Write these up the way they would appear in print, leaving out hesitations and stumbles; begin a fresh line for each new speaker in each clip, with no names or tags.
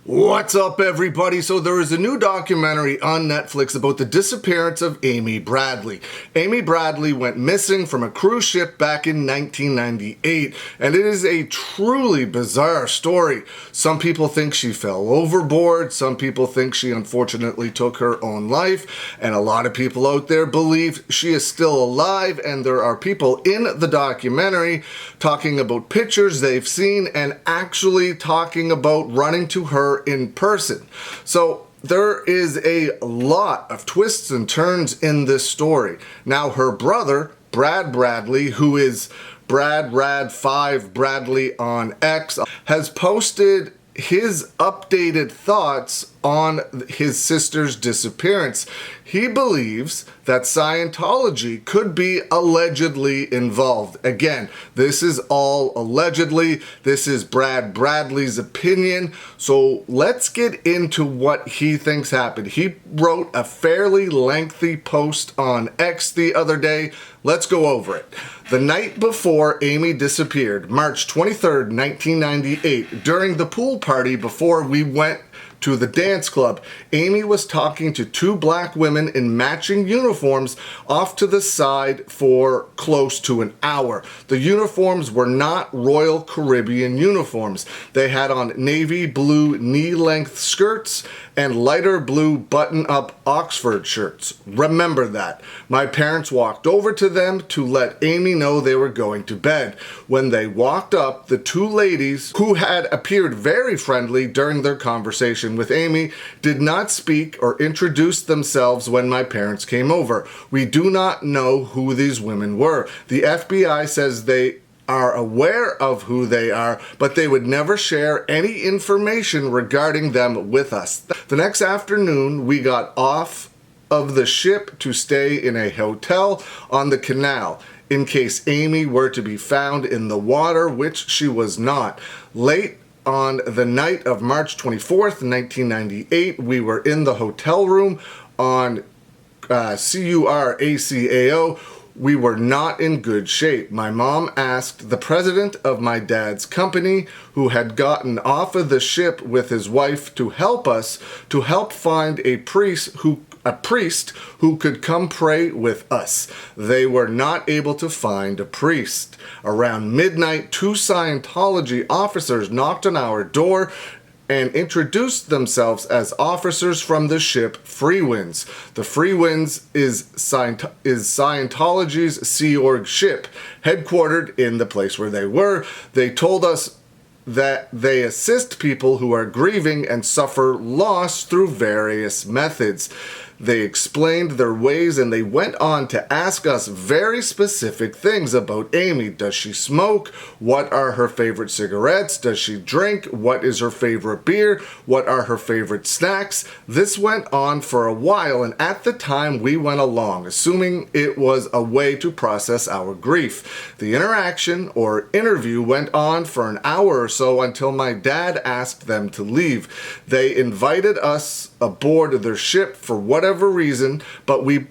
What's up, everybody? So there is a new documentary on Netflix about the disappearance of Amy Bradley. Amy Bradley went missing from a cruise ship back in 1998, and it is a truly bizarre story. Some people think she fell overboard, some people think she unfortunately took her own life, and a lot of people out there believe she is still alive, and there are people in the documentary talking about pictures they've seen and actually talking about running to her in person. So there is a lot of twists and turns in this story. Now, her brother, Brad Bradley, who is Brad Rad 5 Bradley on X, has posted his updated thoughts on his sister's disappearance. He believes that Scientology could be allegedly involved. Again, this is all allegedly. This is Brad Bradley's opinion. So let's get into what he thinks happened. He wrote a fairly lengthy post on X the other day. Let's go over it. The night before Amy disappeared, March 23rd, 1998, during the pool party before we went to the dance club, Amy was talking to two black women in matching uniforms off to the side for close to an hour. The uniforms were not Royal Caribbean uniforms. They had on navy blue knee-length skirts and lighter blue button-up Oxford shirts. Remember that. My parents walked over to them to let Amy know they were going to bed. When they walked up, the two ladies, who had appeared very friendly during their conversation with Amy, did not speak or introduce themselves when my parents came over. We do not know who these women were. The FBI says they are aware of who they are, but they would never share any information regarding them with us. The next afternoon, we got off of the ship to stay in a hotel on the canal in case Amy were to be found in the water, which she was not. Late on the night of March 24th, 1998, we were in the hotel room on Curacao. We were not in good shape. My mom asked the president of my dad's company, who had gotten off of the ship with his wife, to help us, to help find a priest who could come pray with us. They were not able to find a priest. Around midnight, two Scientology officers knocked on our door and introduced themselves as officers from the ship Free Winds. The Free Winds is Scientology's Sea Org ship, headquartered in the place where they were. They told us that they assist people who are grieving and suffer loss through various methods. They explained their ways, and they went on to ask us very specific things about Amy. Does she smoke? What are her favorite cigarettes? Does she drink? What is her favorite beer? What are her favorite snacks? This went on for a while, and at the time we went along, assuming it was a way to process our grief. The interaction or interview went on for an hour or so until my dad asked them to leave. They invited us aboard their ship for whatever reason, but we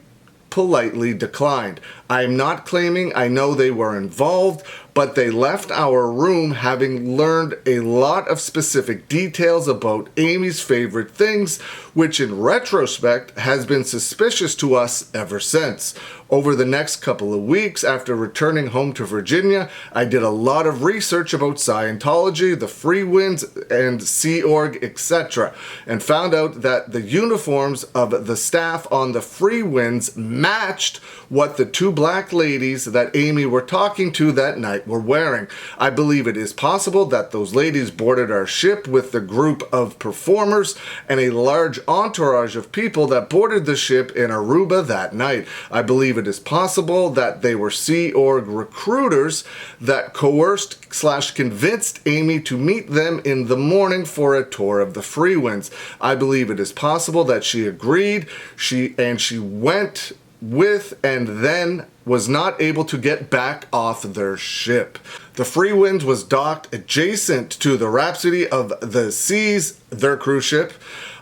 politely declined. I am not claiming I know they were involved, but they left our room having learned a lot of specific details about Amy's favorite things, which in retrospect has been suspicious to us ever since. Over the next couple of weeks after returning home to Virginia, I did a lot of research about Scientology, the Free Winds, and Sea Org, etc., and found out that the uniforms of the staff on the Free Winds matched what the two black ladies that Amy were talking to that night were wearing. I believe it is possible that those ladies boarded our ship with the group of performers and a large entourage of people that boarded the ship in Aruba that night. I believe it is possible that they were Sea Org recruiters that coerced/convinced Amy to meet them in the morning for a tour of the Free Winds. I believe it is possible that she agreed, she went with and then was not able to get back off their ship. The Free Winds was docked adjacent to the Rhapsody of the Seas, their cruise ship,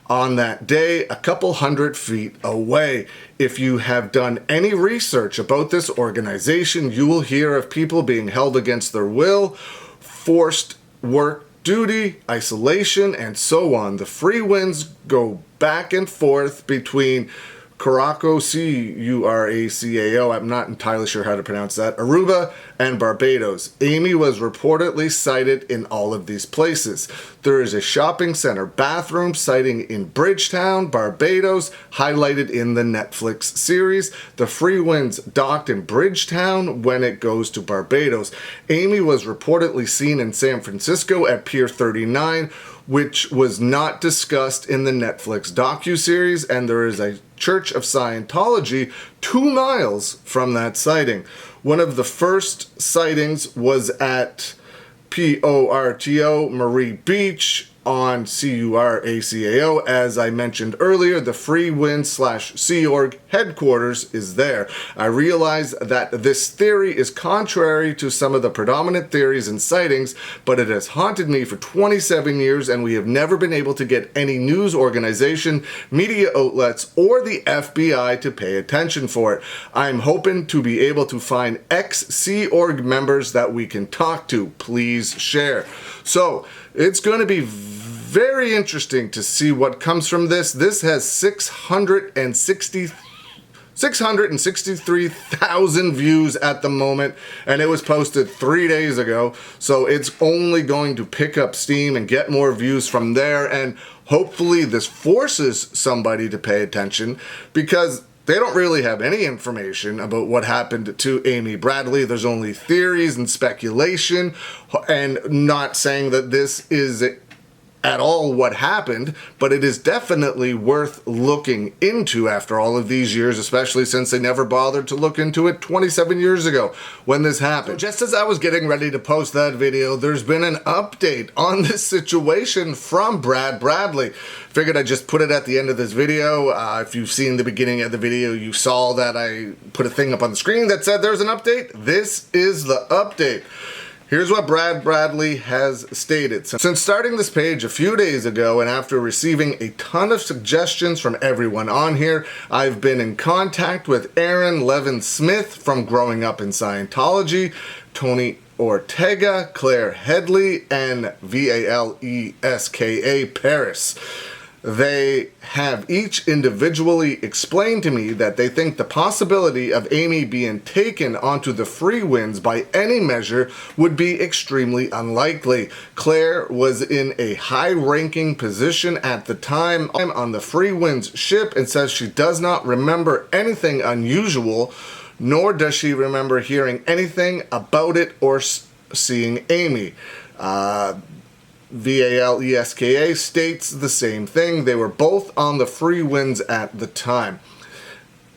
on that day, a couple hundred feet away. If you have done any research about this organization, you will hear of people being held against their will, forced work duty, isolation, and so on. The free winds go back and forth between Curacao, C-U-R-A-C-A-O, I'm not entirely sure how to pronounce that, Aruba, and Barbados. Amy was reportedly sighted in all of these places. There is a shopping center bathroom sighting in Bridgetown, Barbados, highlighted in the Netflix series. The free winds docked in Bridgetown when it goes to Barbados. Amy was reportedly seen in San Francisco at Pier 39, which was not discussed in the Netflix docuseries, and there is a Church of Scientology 2 miles from that sighting. One of the first sightings was at Porto Marie Beach on Curacao. As I mentioned earlier, the Free Wind / Sea Org headquarters is there. I realize that this theory is contrary to some of the predominant theories and sightings, but it has haunted me for 27 years, and we have never been able to get any news organization, media outlets, or the FBI to pay attention for it. I'm hoping to be able to find ex-Sea Org members that we can talk to. Please share. So, it's going to be very interesting to see what comes from this. This has 663,000 views at the moment, and it was posted 3 days ago. So it's only going to pick up steam and get more views from there, and hopefully this forces somebody to pay attention, because they don't really have any information about what happened to Amy Bradley. There's only theories and speculation, and not saying that this is at all what happened, but it is definitely worth looking into after all of these years, especially since they never bothered to look into it 27 years ago when this happened. So just as I was getting ready to post that video, there's been an update on this situation from Brad Bradley. Figured I'd just put it at the end of this video. If you've seen the beginning of the video, you saw that I put a thing up on the screen that said there's an update. This is the update. Here's what Brad Bradley has stated. Since starting this page a few days ago, and after receiving a ton of suggestions from everyone on here, I've been in contact with Aaron Levin Smith from Growing Up in Scientology, Tony Ortega, Claire Headley, and Valeska Paris. They have each individually explained to me that they think the possibility of Amy being taken onto the free winds by any measure would be extremely unlikely. Claire was in a high-ranking position at the time on the free winds ship and says she does not remember anything unusual, nor does she remember hearing anything about it or seeing Amy. Valeska states the same thing. They were both on the free winds at the time.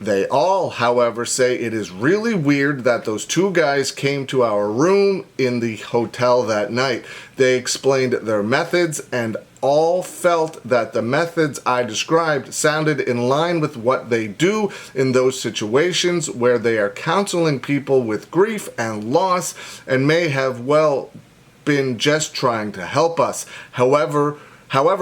They all, however, say it is really weird that those 2 guys came to our room in the hotel that night. They explained their methods, and all felt that the methods I described sounded in line with what they do in those situations where they are counseling people with grief and loss, and may have been just trying to help us. However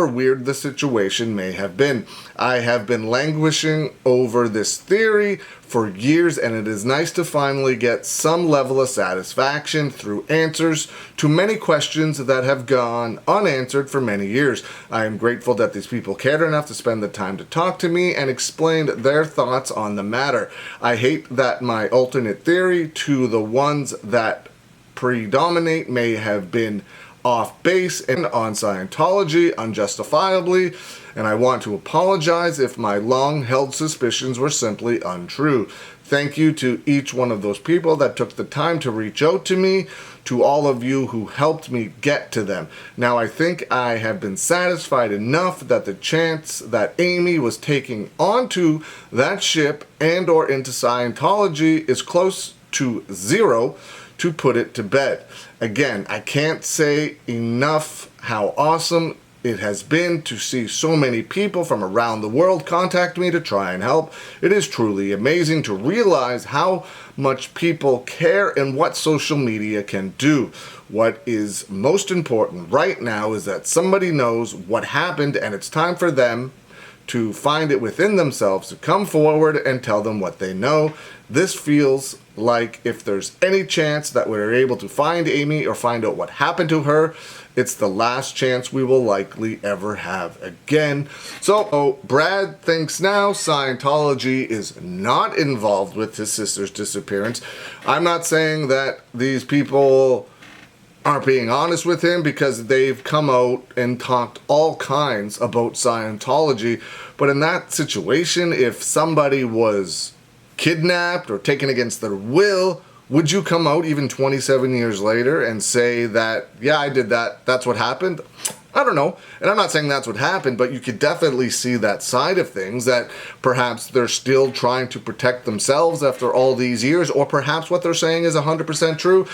weird the situation may have been. I have been languishing over this theory for years, and it is nice to finally get some level of satisfaction through answers to many questions that have gone unanswered for many years. I am grateful that these people cared enough to spend the time to talk to me and explained their thoughts on the matter. I hate that my alternate theory to the ones that predominate may have been off base and on Scientology unjustifiably, and I want to apologize if my long-held suspicions were simply untrue. Thank you to each one of those people that took the time to reach out to me, to all of you who helped me get to them. Now I think I have been satisfied enough that the chance that Amy was taking onto that ship and or into Scientology is close to 0 to put it to bed. Again, I can't say enough how awesome it has been to see so many people from around the world contact me to try and help. It is truly amazing to realize how much people care and what social media can do. What is most important right now is that somebody knows what happened, and it's time for them to find it within themselves to come forward and tell them what they know. This feels like if there's any chance that we're able to find Amy or find out what happened to her, it's the last chance we will likely ever have again. So Brad thinks now Scientology is not involved with his sister's disappearance. I'm not saying that these people aren't being honest with him, because they've come out and talked all kinds about Scientology. But in that situation, if somebody was kidnapped or taken against their will, would you come out even 27 years later and say that, yeah, I did that, that's what happened? I don't know. And I'm not saying that's what happened, but you could definitely see that side of things, that perhaps they're still trying to protect themselves after all these years, or perhaps what they're saying is 100% true,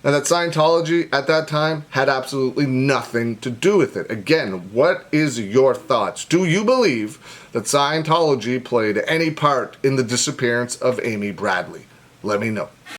and that Scientology at that time had absolutely nothing to do with it. Again, what is your thoughts? Do you believe that Scientology played any part in the disappearance of Amy Bradley? Let me know.